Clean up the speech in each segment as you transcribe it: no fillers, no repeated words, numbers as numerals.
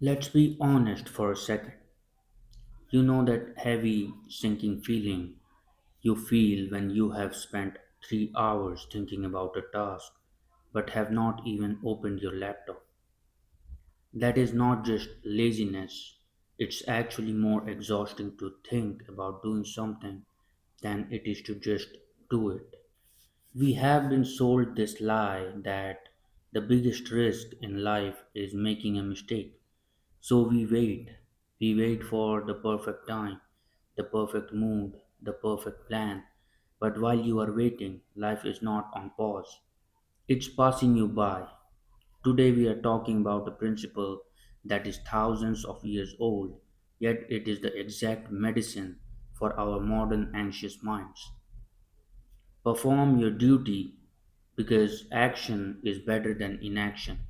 Let's be honest for a second. You know that heavy, sinking feeling you feel when you have spent 3 hours thinking about a task but have not even opened your laptop. That is not just laziness, it's actually more exhausting to think about doing something than it is to just do it. We have been sold this lie that the biggest risk in life is making a mistake. So we wait. We wait for the perfect time, the perfect mood, the perfect plan. But while you are waiting, life is not on pause. It's passing you by. Today we are talking about a principle that is thousands of years old, yet it is the exact medicine for our modern anxious minds. Perform your duty because action is better than inaction.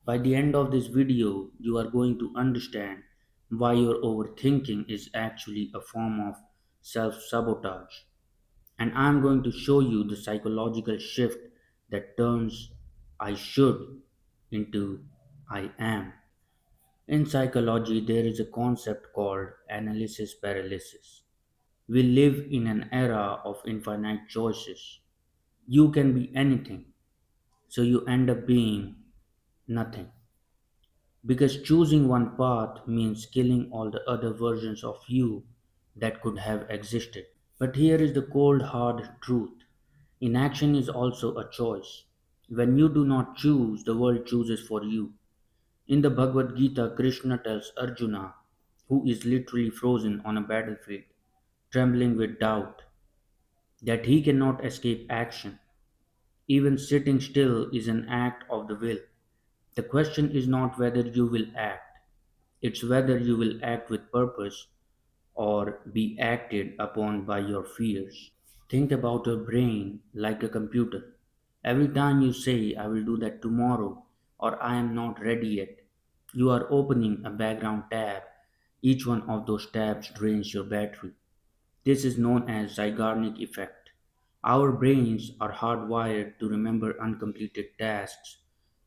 By the end of this video, you are going to understand why your overthinking is actually a form of self sabotage. And I'm going to show you the psychological shift that turns I should into I am. In psychology, there is a concept called analysis paralysis. We live in an era of infinite choices. You can be anything, so you end up being nothing. Because choosing one path means killing all the other versions of you that could have existed. But here is the cold hard truth. Inaction is also a choice. When you do not choose, the world chooses for you. In the Bhagavad Gita, Krishna tells Arjuna, who is literally frozen on a battlefield, trembling with doubt, that he cannot escape action. Even sitting still is an act of the will. The question is not whether you will act, it's whether you will act with purpose or be acted upon by your fears. Think about your brain like a computer. Every time you say, I will do that tomorrow, or I am not ready yet, you are opening a background tab. Each one of those tabs drains your battery. This is known as Zeigarnik effect. Our brains are hardwired to remember uncompleted tasks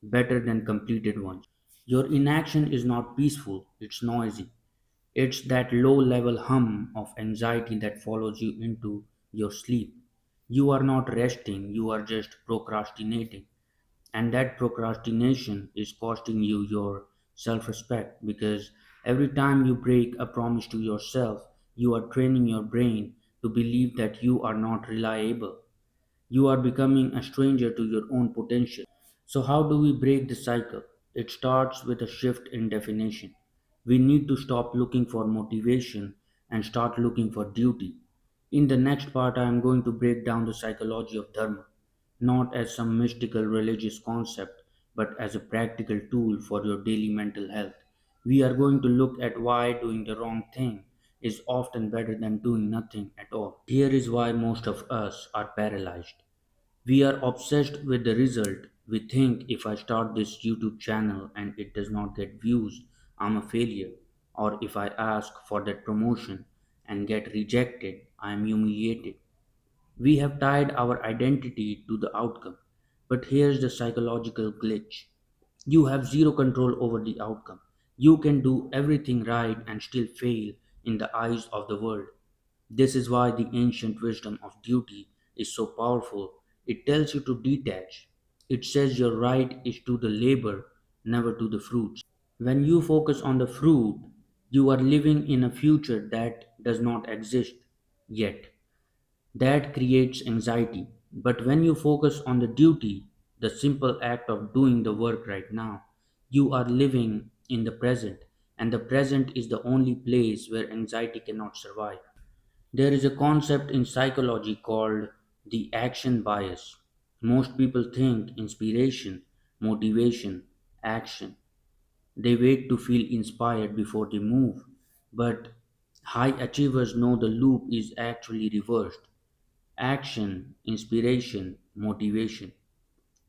better than completed ones. Your inaction is not peaceful, it's noisy. It's that low level hum of anxiety that follows you into your sleep. You are not resting, you are just procrastinating. And that procrastination is costing you your self respect because every time you break a promise to yourself, you are training your brain to believe that you are not reliable. You are becoming a stranger to your own potential. So, how do we break the cycle? It starts with a shift in definition. We need to stop looking for motivation and start looking for duty. In the next part, I am going to break down the psychology of dharma, not as some mystical religious concept, but as a practical tool for your daily mental health. We are going to look at why doing the wrong thing is often better than doing nothing at all. Here is why most of us are paralyzed. We are obsessed with the result. We think if I start this YouTube channel and it does not get views, I'm a failure. Or if I ask for that promotion and get rejected, I am humiliated. We have tied our identity to the outcome. But here's the psychological glitch: you have zero control over the outcome. You can do everything right and still fail in the eyes of the world. This is why the ancient wisdom of duty is so powerful. It tells you to detach. It says your right is to the labor, never to the fruits. When you focus on the fruit, you are living in a future that does not exist yet. That creates anxiety. But when you focus on the duty, the simple act of doing the work right now, you are living in the present, and the present is the only place where anxiety cannot survive. There is a concept in psychology called the action bias. Most people think inspiration, motivation, action. They wait to feel inspired before they move. But high achievers know the loop is actually reversed. Action, inspiration, motivation.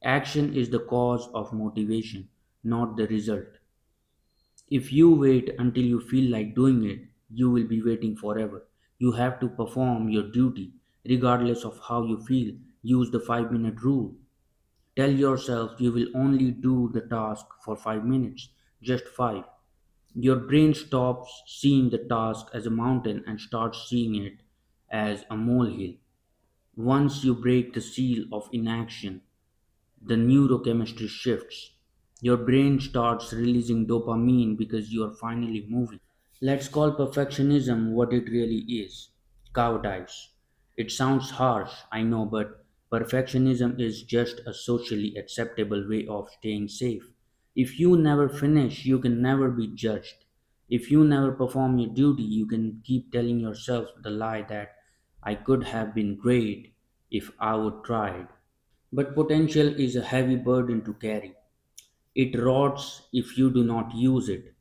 Action is the cause of motivation, not the result. If you wait until you feel like doing it, you will be waiting forever. You have to perform your duty, regardless of how you feel. Use the 5 minute rule. Tell yourself you will only do the task for 5 minutes, just five. Your brain stops seeing the task as a mountain and starts seeing it as a molehill. Once you break the seal of inaction, the neurochemistry shifts. Your brain starts releasing dopamine because you are finally moving. Let's call perfectionism what it really is: cowardice. It sounds harsh, I know, but perfectionism is just a socially acceptable way of staying safe. If you never finish, you can never be judged. If you never perform your duty, you can keep telling yourself the lie that I could have been great if I would tried. But potential is a heavy burden to carry. It rots if you do not use it.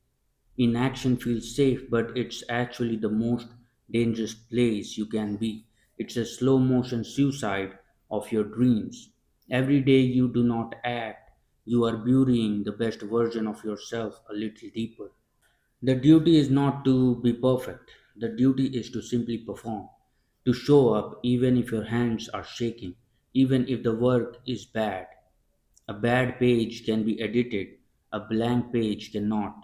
Inaction feels safe, but it's actually the most dangerous place you can be. It's a slow motion suicide of your dreams. Every day you do not act, you are burying the best version of yourself a little deeper. The duty is not to be perfect, the duty is to simply perform, to show up even if your hands are shaking, even if the work is bad. A bad page can be edited, a blank page cannot.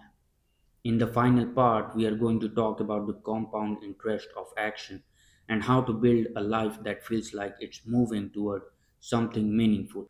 In the final part, we are going to talk about the compound interest of action and how to build a life that feels like it's moving toward something meaningful.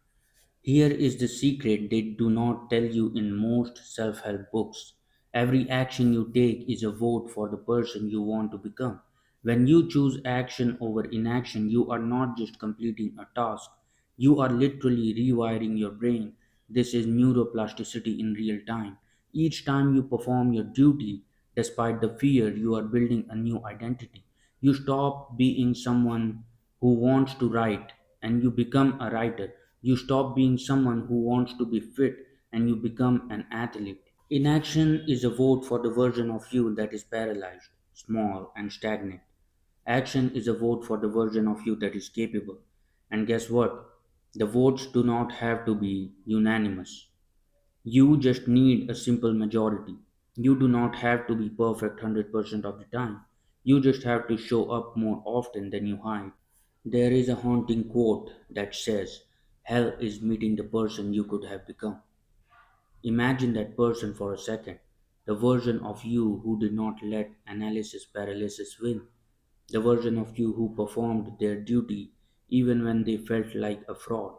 Here is the secret they do not tell you in most self help books. Every action you take is a vote for the person you want to become. When you choose action over inaction, you are not just completing a task, you are literally rewiring your brain. This is neuroplasticity in real time. Each time you perform your duty, despite the fear, you are building a new identity. You stop being someone who wants to write and you become a writer. You stop being someone who wants to be fit and you become an athlete. Inaction is a vote for the version of you that is paralyzed, small, and stagnant. Action is a vote for the version of you that is capable. And guess what? The votes do not have to be unanimous. You just need a simple majority. You do not have to be perfect 100% of the time. You just have to show up more often than you hide. There is a haunting quote that says, hell is meeting the person you could have become. Imagine that person for a second. The version of you who did not let analysis paralysis win. The version of you who performed their duty even when they felt like a fraud.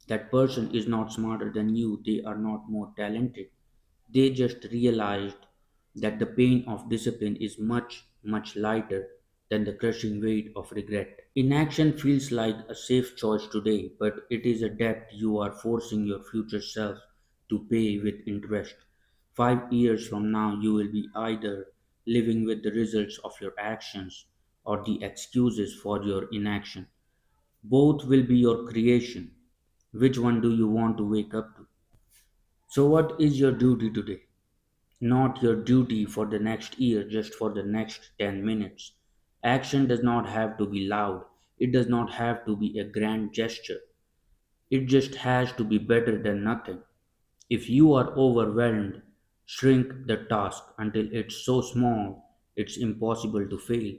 That person is not smarter than you, they are not more talented. They just realized that the pain of discipline is much, much lighter than the crushing weight of regret. Inaction feels like a safe choice today, but it is a debt you are forcing your future self to pay with interest. 5 years from now, you will be either living with the results of your actions or the excuses for your inaction. Both will be your creation. Which one do you want to wake up to? So, what is your duty today? Not your duty for the next year, just for the next 10 minutes. Action does not have to be loud, it does not have to be a grand gesture. It just has to be better than nothing. If you are overwhelmed, shrink the task until it's so small it's impossible to fail.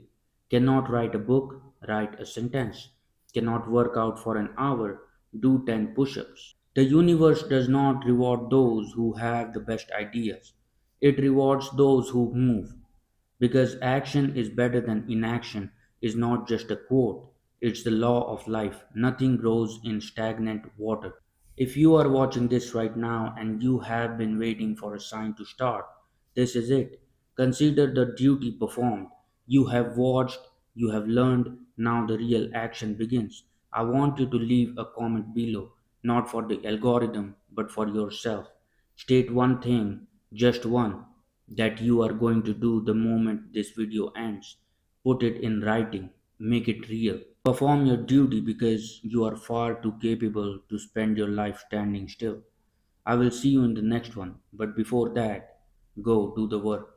Cannot write a book, write a sentence. Cannot work out for an hour, do 10 push ups. The universe does not reward those who have the best ideas, it rewards those who move. Because action is better than inaction is not just a quote, it's the law of life. Nothing grows in stagnant water. If you are watching this right now and you have been waiting for a sign to start, this is it. Consider the duty performed. You have watched, you have learned, now the real action begins. I want you to leave a comment below, not for the algorithm, but for yourself. State one thing, just one, that you are going to do the moment this video ends. Put it in writing, make it real. Perform your duty because you are far too capable to spend your life standing still. I will see you in the next one, but before that, go do the work.